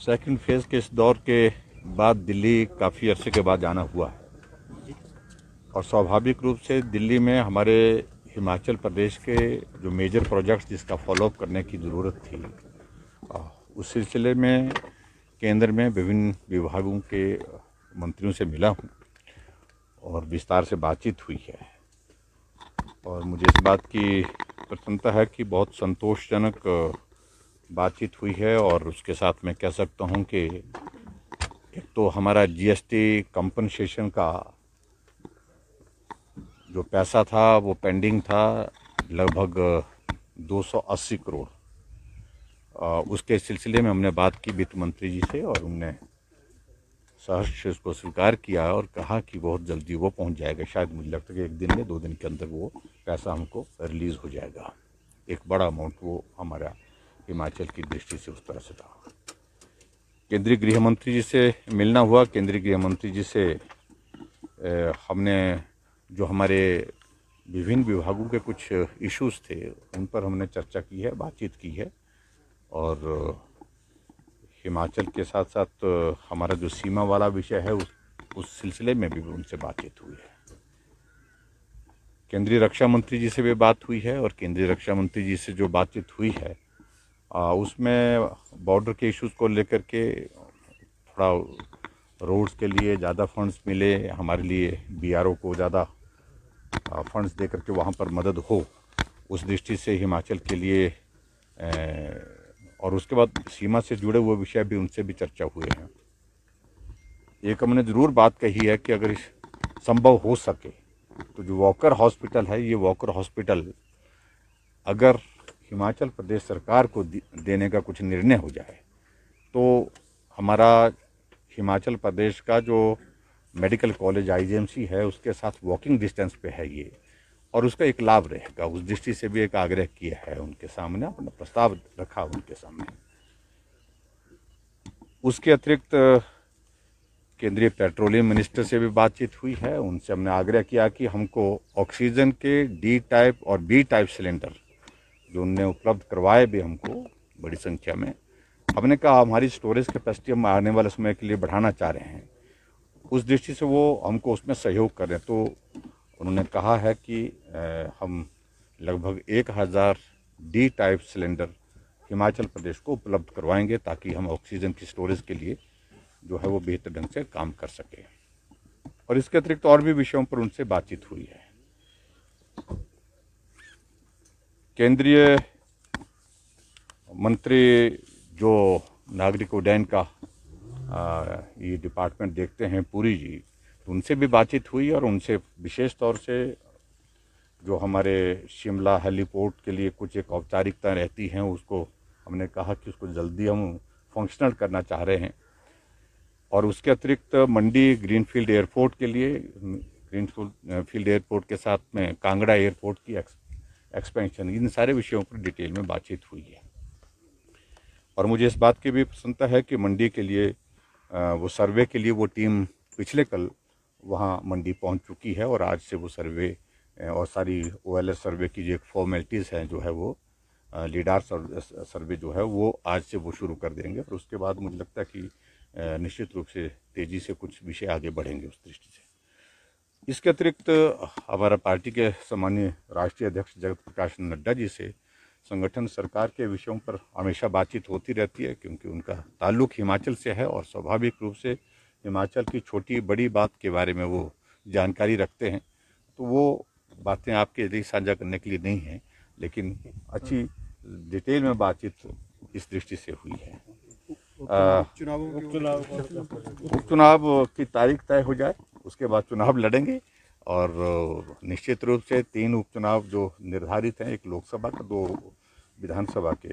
Second phase के इस दौर के बाद दिल्ली काफ़ी अरसे के बाद जाना हुआ है और स्वाभाविक रूप से दिल्ली में हमारे हिमाचल प्रदेश के जो मेजर प्रोजेक्ट्स जिसका फॉलोअप करने की ज़रूरत थी उस सिलसिले में केंद्र में विभिन्न विभागों के मंत्रियों से मिला हूँ और विस्तार से बातचीत हुई है और मुझे इस बात की प्रसन्नता है कि बहुत संतोषजनक बातचीत हुई है। और उसके साथ मैं कह सकता हूँ कि एक तो हमारा जीएसटी कंपनसेशन का जो पैसा था वो पेंडिंग था लगभग 280 करोड़। उसके सिलसिले में हमने बात की वित्त मंत्री जी से और उनने सहर्ष उसको स्वीकार किया और कहा कि बहुत जल्दी वो पहुंच जाएगा। शायद मुझे लगता है कि 1 दिन या 2 दिन के अंदर वो पैसा हमको रिलीज़ हो जाएगा। एक बड़ा अमाउंट वो हमारा हिमाचल की दृष्टि से उस तरह से था। केंद्रीय गृह मंत्री जी से मिलना हुआ। केंद्रीय गृह मंत्री जी से हमने जो हमारे विभिन्न विभागों के कुछ इश्यूज़ थे उन पर हमने चर्चा की है, बातचीत की है और हिमाचल के साथ साथ हमारा जो सीमा वाला विषय है उस सिलसिले में भी उनसे बातचीत हुई है। केंद्रीय रक्षा मंत्री जी से भी बात हुई है और केंद्रीय रक्षा मंत्री जी से जो बातचीत हुई है उसमें बॉर्डर के इश्यूज़ को लेकर के थोड़ा रोड्स के लिए ज़्यादा फंड्स मिले, हमारे लिए बीआरओ को ज़्यादा फंड्स दे करके वहाँ पर मदद हो, उस दृष्टि से हिमाचल के लिए और उसके बाद सीमा से जुड़े हुए विषय भी उनसे भी चर्चा हुए हैं। एक हमने ज़रूर बात कही है कि अगर संभव हो सके तो जो वॉकर हॉस्पिटल है, ये वॉकर हॉस्पिटल अगर हिमाचल प्रदेश सरकार को देने का कुछ निर्णय हो जाए तो हमारा हिमाचल प्रदेश का जो मेडिकल कॉलेज आईजीएमसी है उसके साथ वॉकिंग डिस्टेंस पे है ये और उसका एक लाभ रहेगा। उस दृष्टि से भी एक आग्रह किया है उनके सामने, अपना प्रस्ताव रखा उनके सामने। उसके अतिरिक्त केंद्रीय पेट्रोलियम मिनिस्टर से भी बातचीत हुई है। उनसे हमने आग्रह किया कि हमको ऑक्सीजन के डी टाइप और बी टाइप सिलेंडर जो उनने उपलब्ध करवाए भी हमको बड़ी संख्या में। हमने कहा हमारी स्टोरेज कैपेसिटी हम आने वाले समय के लिए बढ़ाना चाह रहे हैं, उस दृष्टि से वो हमको उसमें सहयोग करें। तो उन्होंने कहा है कि हम लगभग 1000 D type cylinder Himachal Pradesh को उपलब्ध करवाएंगे ताकि हम ऑक्सीजन की स्टोरेज के लिए जो है वो बेहतर ढंग से काम कर सकें। और इसके अतिरिक्त और भी विषयों पर उनसे बातचीत हुई है। केंद्रीय मंत्री जो नागरिक उड्डयन का ये डिपार्टमेंट देखते हैं पुरी जी, तो उनसे भी बातचीत हुई और उनसे विशेष तौर से जो हमारे शिमला हेलीपोर्ट के लिए कुछ एक औपचारिकता रहती हैं उसको हमने कहा कि उसको जल्दी हम फंक्शनल करना चाह रहे हैं। और उसके अतिरिक्त मंडी ग्रीनफील्ड एयरपोर्ट के लिए, ग्रीनफील्ड एयरपोर्ट के साथ में कांगड़ा एयरपोर्ट की एक्सपेंशन, इन सारे विषयों पर डिटेल में बातचीत हुई है। और मुझे इस बात की भी प्रसन्नता है कि मंडी के लिए वो सर्वे के लिए वो टीम पिछले कल वहाँ मंडी पहुँच चुकी है और आज से वो सर्वे और सारी ओएलएस सर्वे की जो एक फॉर्मेलिटीज़ हैं जो है वो लीडार सर्वे जो है वो आज से वो शुरू कर देंगे और उसके बाद मुझे लगता है कि निश्चित रूप से तेज़ी से कुछ विषय आगे बढ़ेंगे उस दृष्टि से। इसके अतिरिक्त हमारा पार्टी के सम्मानीय राष्ट्रीय अध्यक्ष जगत प्रकाश नड्डा जी से संगठन सरकार के विषयों पर हमेशा बातचीत होती रहती है क्योंकि उनका ताल्लुक हिमाचल से है और स्वाभाविक रूप से हिमाचल की छोटी बड़ी बात के बारे में वो जानकारी रखते हैं। तो वो बातें आपके लिए साझा करने के लिए नहीं हैं, लेकिन अच्छी डिटेल में बातचीत इस दृष्टि से हुई है। उपचुनाव की तारीख तय हो जाए उसके बाद चुनाव लड़ेंगे और निश्चित रूप से 3 उपचुनाव जो निर्धारित हैं, एक लोकसभा का, 2 विधानसभा के,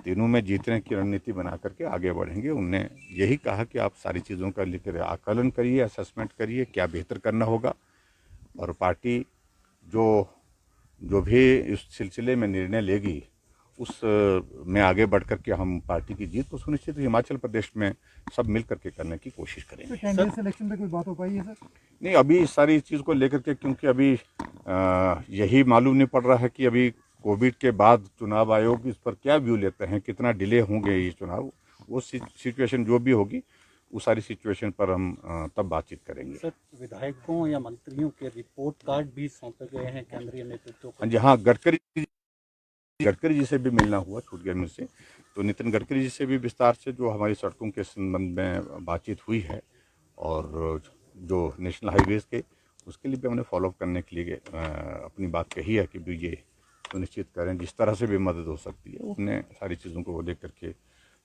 तीनों में जीतने की रणनीति बना करके आगे बढ़ेंगे। उनने यही कहा कि आप सारी चीज़ों का लेकर आकलन करिए, असेसमेंट करिए, क्या बेहतर करना होगा और पार्टी जो भी इस सिलसिले में निर्णय लेगी उस में आगे बढ़ करके हम पार्टी की जीत को सुनिश्चित हिमाचल प्रदेश में सब मिल करके करने की कोशिश करेंगे। तो कैंडिडेट सिलेक्शन पे कोई बात हो पाई है सर? नहीं, अभी इस सारी चीज़ को लेकर के, क्योंकि अभी यही मालूम नहीं पड़ रहा है कि अभी कोविड के बाद चुनाव आयोग इस पर क्या व्यू लेते हैं, कितना डिले होंगे ये चुनाव, वो सिचुएशन जो भी होगी उस सारी सिचुएशन पर हम तब बातचीत करेंगे। सर, विधायकों या मंत्रियों के रिपोर्ट कार्ड भी सौंपे गए हैं केंद्रीय नेतृत्व को। हाँ जी, हाँ, गडकरी जी से भी मिलना हुआ, छूट गया मुझसे, तो नितिन गडकरी जी से भी विस्तार से जो हमारी सड़कों के संबंध में बातचीत हुई है और जो नेशनल हाईवेज के उसके लिए भी हमने फॉलोअप करने के लिए अपनी बात कही है कि भी ये सुनिश्चित करें जिस तरह से भी मदद हो सकती है। हमने सारी चीज़ों को लेकर के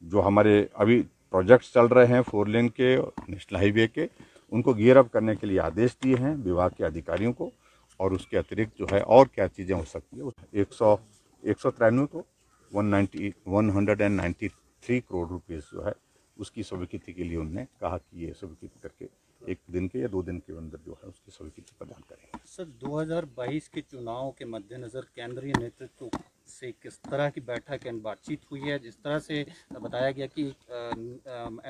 जो हमारे अभी प्रोजेक्ट्स चल रहे हैं 4 लेन के नेशनल हाईवे के, उनको गियर अप करने के लिए आदेश दिए हैं विभाग के अधिकारियों को, और उसके अतिरिक्त जो है और क्या चीज़ें हो सकती है 193 को 193 करोड़ रुपये जो है उसकी स्वीकृति के लिए उन्होंने कहा कि ये स्वीकृत करके 1 दिन के या 2 दिन के अंदर जो है उसकी स्वीकृति प्रदान करेंगे। सर, 2022 के चुनाव के मद्देनजर केंद्रीय नेतृत्व से किस तरह की बैठक एंड बातचीत हुई है? जिस तरह से बताया गया कि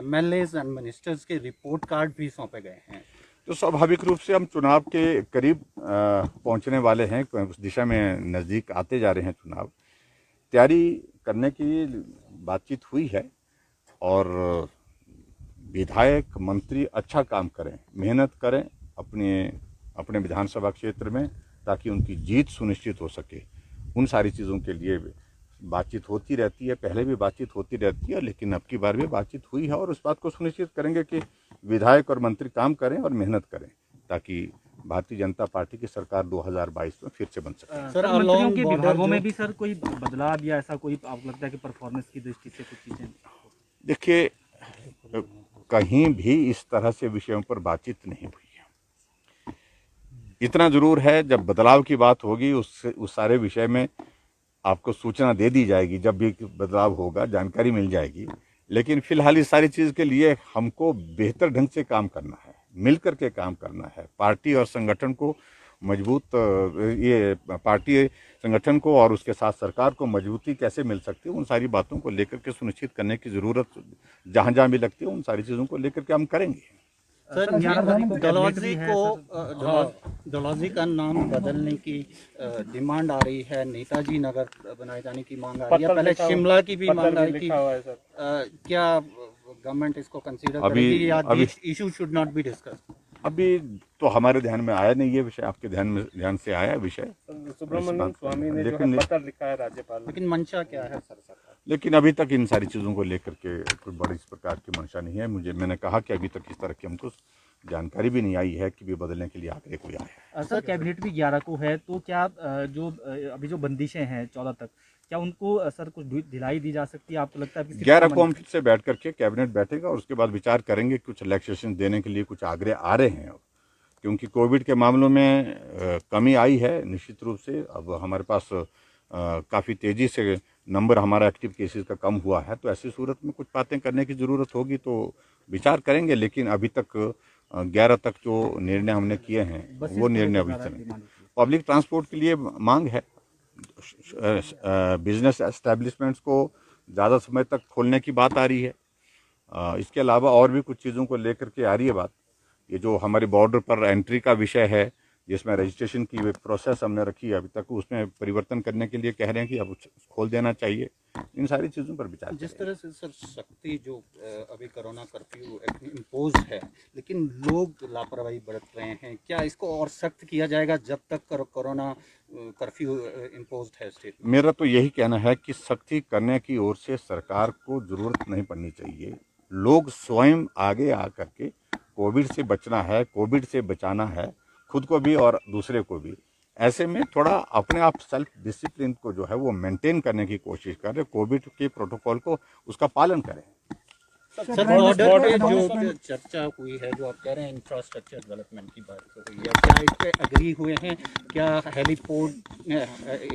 MLAs एंड मिनिस्टर्स के रिपोर्ट कार्ड भी सौंपे गए हैं। तो स्वाभाविक रूप से हम चुनाव के करीब पहुंचने वाले हैं, उस दिशा में नज़दीक आते जा रहे हैं चुनाव, तैयारी करने की बातचीत हुई है और विधायक मंत्री अच्छा काम करें, मेहनत करें अपने विधानसभा क्षेत्र में ताकि उनकी जीत सुनिश्चित हो सके। उन सारी चीज़ों के लिए बातचीत होती रहती है, पहले भी बातचीत होती रहती है, लेकिन अब की बार भी बातचीत हुई है और उस बात को सुनिश्चित करेंगे कि विधायक और मंत्री काम करें और मेहनत करें ताकि भारतीय जनता पार्टी की सरकार 2022 में फिर से बन सके। सर, मंत्रियों के विभागों में भी सर कोई बदलाव या ऐसा कोई आपको लगता है कि परफॉर्मेंस की दृष्टि से कुछ चीज़ें? देखिए, कहीं भी इस तरह से विषयों पर बातचीत नहीं हुई है। इतना जरूर है जब बदलाव की बात होगी उस सारे विषय में आपको सूचना दे दी जाएगी, जब भी बदलाव होगा जानकारी मिल जाएगी। लेकिन फिलहाल इस सारी चीज़ के लिए हमको बेहतर ढंग से काम करना है, मिल करके काम करना है। पार्टी और संगठन को मजबूत, ये पार्टी संगठन को और उसके साथ सरकार को मजबूती कैसे मिल सकती है, उन सारी बातों को लेकर के सुनिश्चित करने की ज़रूरत जहाँ जहाँ भी लगती है उन सारी चीज़ों को लेकर के हम करेंगे। सर, डलहौजी का नाम बदलने की डिमांड आ रही है, नेताजी नगर बनाए जाने की मांग आ रही है, पहले शिमला की भी मांग आ रही थी। क्या गवर्नमेंट इसको कंसीडर करेगी या issue should not be discuss? अभी तो हमारे ध्यान में आया नहीं ये विषय, आपके ध्यान से आया विषय। सुब्रमण्यम स्वामी ने जो है पत्र लिखा है राज्यपाल, लेकिन मंशा क्या है सर सरकार? लेकिन अभी तक इन सारी चीज़ों को लेकर के कोई बड़ी इस प्रकार की मंशा नहीं है। मैंने कहा कि अभी तक इस तरह की हमको जानकारी भी नहीं आई है कि भी बदलने के लिए आग्रह कोई आया है। सर, कैबिनेट भी 11 को है, तो क्या जो अभी जो बंदिशें हैं 14 तक, क्या उनको सर कुछ ढिलाई दी जा सकती है? आपको लगता है 11 को हम फिर से बैठ करके कैबिनेट बैठेगा और उसके बाद विचार करेंगे। कुछ रिलैक्सेशन देने के लिए कुछ आग्रह आ रहे हैं क्योंकि कोविड के मामलों में कमी आई है निश्चित रूप से। अब हमारे पास काफ़ी तेज़ी से नंबर हमारा एक्टिव केसेस का कम हुआ है, तो ऐसी सूरत में कुछ बातें करने की ज़रूरत होगी तो विचार करेंगे। लेकिन अभी तक 11 तक जो निर्णय हमने किए हैं वो निर्णय अभी तक पब्लिक ट्रांसपोर्ट के लिए मांग है। बिजनेस एस्टेब्लिशमेंट्स को ज़्यादा समय तक खोलने की बात आ रही है। इसके अलावा और भी कुछ चीज़ों को लेकर के आ रही है बात। ये जो हमारे बॉर्डर पर एंट्री का विषय है जिसमें रजिस्ट्रेशन की प्रोसेस हमने रखी है अभी तक, उसमें परिवर्तन करने के लिए कह रहे हैं कि अब खोल देना चाहिए। इन सारी चीज़ों पर विचार जिस तरह से सर सख्ती जो अभी कोरोना कर्फ्यू इम्पोज है, लेकिन लोग लापरवाही बरत रहे हैं, क्या इसको और सख्त किया जाएगा जब तक कोरोना कर्फ्यू इम्पोज है स्टेट में? मेरा तो यही कहना है कि सख्ती करने की ओर से सरकार को ज़रूरत नहीं पड़नी चाहिए। लोग स्वयं आगे आ करके कोविड से बचना है, कोविड से बचाना है खुद को भी और दूसरे को भी। ऐसे में थोड़ा अपने आप सेल्फ डिसिप्लिन को जो है वो मेंटेन करने की कोशिश करें, कोविड के प्रोटोकॉल को उसका पालन करें। सर, बॉर्डर पे जो चर्चा हुई है, जो आप कह रहे हैं इंफ्रास्ट्रक्चर डेवलपमेंट की बात हुई है, क्या इस पे एग्री हुए हैं? क्या हेलीपोर्ट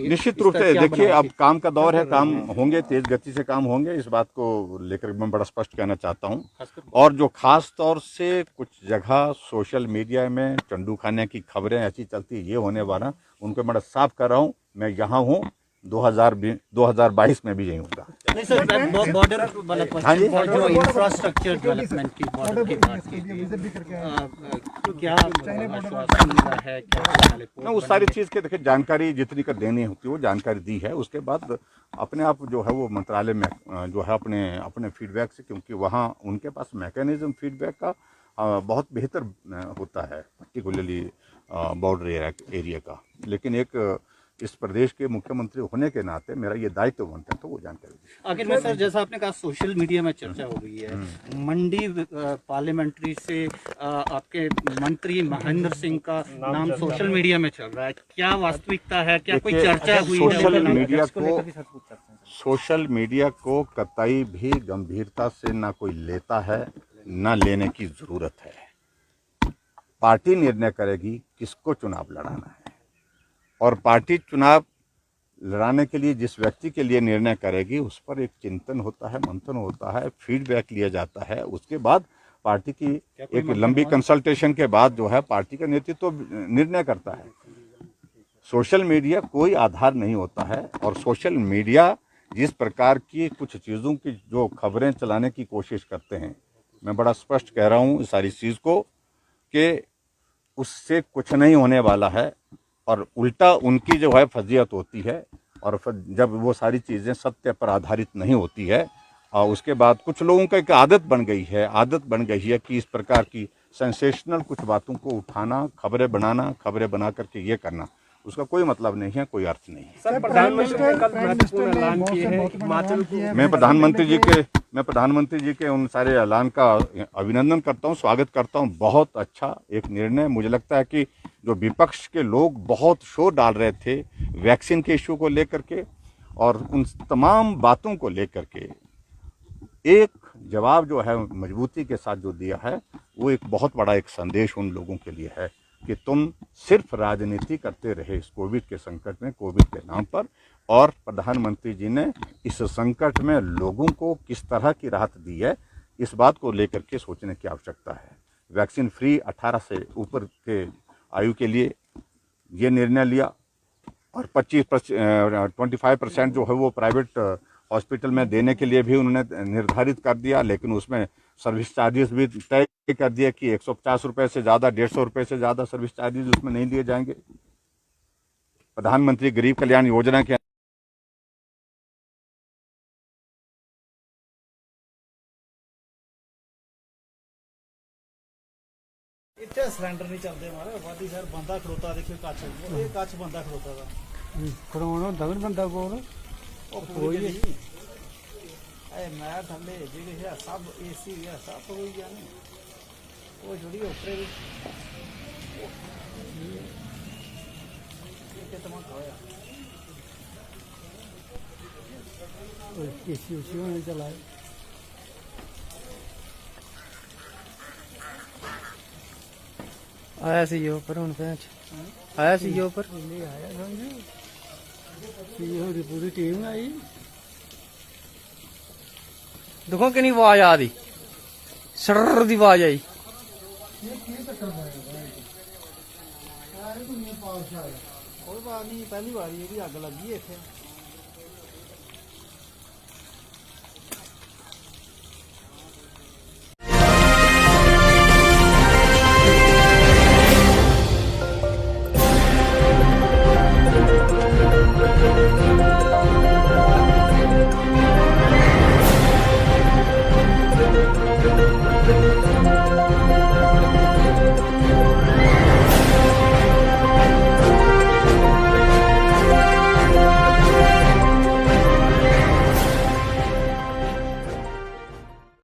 निश्चित रूप से देखिए, अब काम का दौर है, काम होंगे, तेज गति से काम होंगे, इस बात को लेकर मैं बड़ा स्पष्ट कहना चाहता हूं। और जो खास तौर से कुछ जगह सोशल मीडिया में चंडू खाने की खबरें ऐसी चलती ये होने वाला, उनको मैं साफ कर रहा हूँ, मैं यहाँ हूँ, 2022 में भी यही होगा। नहीं सर, बॉर्डर वाला हाँ जी। क्वेश्चन जो इंफ्रास्ट्रक्चर डेवलपमेंट की बॉर्डर की बात की थी, विजिट भी करके आए। क्या आश्वासन मिला है, क्या वाले ना उस सारी चीज़ के देखिए जानकारी जितनी का देनी होती है वो जानकारी दी है। उसके बाद अपने आप जो है वो मंत्रालय में जो है अपने अपने फीडबैक से, क्योंकि वहाँ उनके पास मैकेनिज्म फीडबैक का बहुत बेहतर होता है, पर्टिकुलरली बॉर्डर एरिया का। लेकिन एक इस प्रदेश के मुख्यमंत्री होने के नाते मेरा ये दायित्व बनता है, तो वो जानकारी दी। आखिर में सर, जैसा आपने कहा सोशल मीडिया में चर्चा हो रही है, मंडी पार्लियामेंट्री से आपके मंत्री महेंद्र सिंह का नाम सोशल मीडिया में चल रहा है, क्या वास्तविकता है, क्या कोई चर्चा हुई है? सोशल मीडिया को कतई भी गंभीरता से ना कोई लेता है, ना लेने की जरूरत है। पार्टी निर्णय करेगी किसको चुनाव लड़ाना है, और पार्टी चुनाव लड़ाने के लिए जिस व्यक्ति के लिए निर्णय करेगी उस पर एक चिंतन होता है, मंथन होता है, फीडबैक लिया जाता है। उसके बाद पार्टी की एक लंबी कंसल्टेशन के बाद जो है पार्टी का नेतृत्व निर्णय करता है। सोशल मीडिया कोई आधार नहीं होता है, और सोशल मीडिया जिस प्रकार की कुछ चीज़ों की जो खबरें चलाने की कोशिश करते हैं, मैं बड़ा स्पष्ट कह रहा हूँ इस सारी चीज़ को कि उससे कुछ नहीं होने वाला है, और उल्टा उनकी जो है फजीयत होती है। और जब वो सारी चीज़ें सत्य पर आधारित नहीं होती है, और उसके बाद कुछ लोगों का एक आदत बन गई है कि इस प्रकार की सेंसेशनल कुछ बातों को उठाना, खबरें बनाना, खबरें बना करके ये करना, उसका कोई मतलब नहीं है, कोई अर्थ नहीं है। सर, प्रधानमंत्री ने कल महत्वपूर्ण ऐलान किए हैं हिमाचल को। मैं प्रधानमंत्री जी के उन सारे ऐलान का अभिनंदन करता हूं, स्वागत करता हूं। बहुत अच्छा एक निर्णय। मुझे लगता है कि जो विपक्ष के लोग बहुत शोर डाल रहे थे वैक्सीन के इश्यू को लेकर के और उन तमाम बातों को लेकर के, एक जवाब जो है मजबूती के साथ जो दिया है, वो एक बहुत बड़ा एक संदेश उन लोगों के लिए है कि तुम सिर्फ राजनीति करते रहे इस कोविड के संकट में, कोविड के नाम पर, और प्रधानमंत्री जी ने इस संकट में लोगों को किस तरह की राहत दी है, इस बात को लेकर के सोचने की आवश्यकता है। वैक्सीन फ्री 18 से ऊपर के आयु के लिए ये निर्णय लिया, और 25% जो है वो प्राइवेट हॉस्पिटल में देने के लिए भी उन्होंने निर्धारित कर दिया। लेकिन उसमें सर्विस चार्जेस भी तय कर दिया कि 150 रुपये से ज़्यादा, 150 रुपये से ज़्यादा सर्विस चार्जेस उसमें नहीं दिए जाएंगे। प्रधानमंत्री गरीब कल्याण योजना के इतने सिलेंडर नहीं चलते हमारे वादी सर, बंदा खड़ोता देखियो कच्छ, ये कच्छ बंदा खड़ोता था खड़ोना दगड़ बंदा कोल कोई ए मैं थले जेडे है सब एसी है सब हो जाने वो छोड़ी ऊपर भी ये कितना खाया एसी उसी होने चलाए। आया सीओ पर हूँ आया सीओ पर आया समझो सीओ की पूरी टीम आई। देखो कितनी आवाज आ रही, सर की आवाज आई। कोई बात नहीं, पहली बार ये भी अग लगी है इतने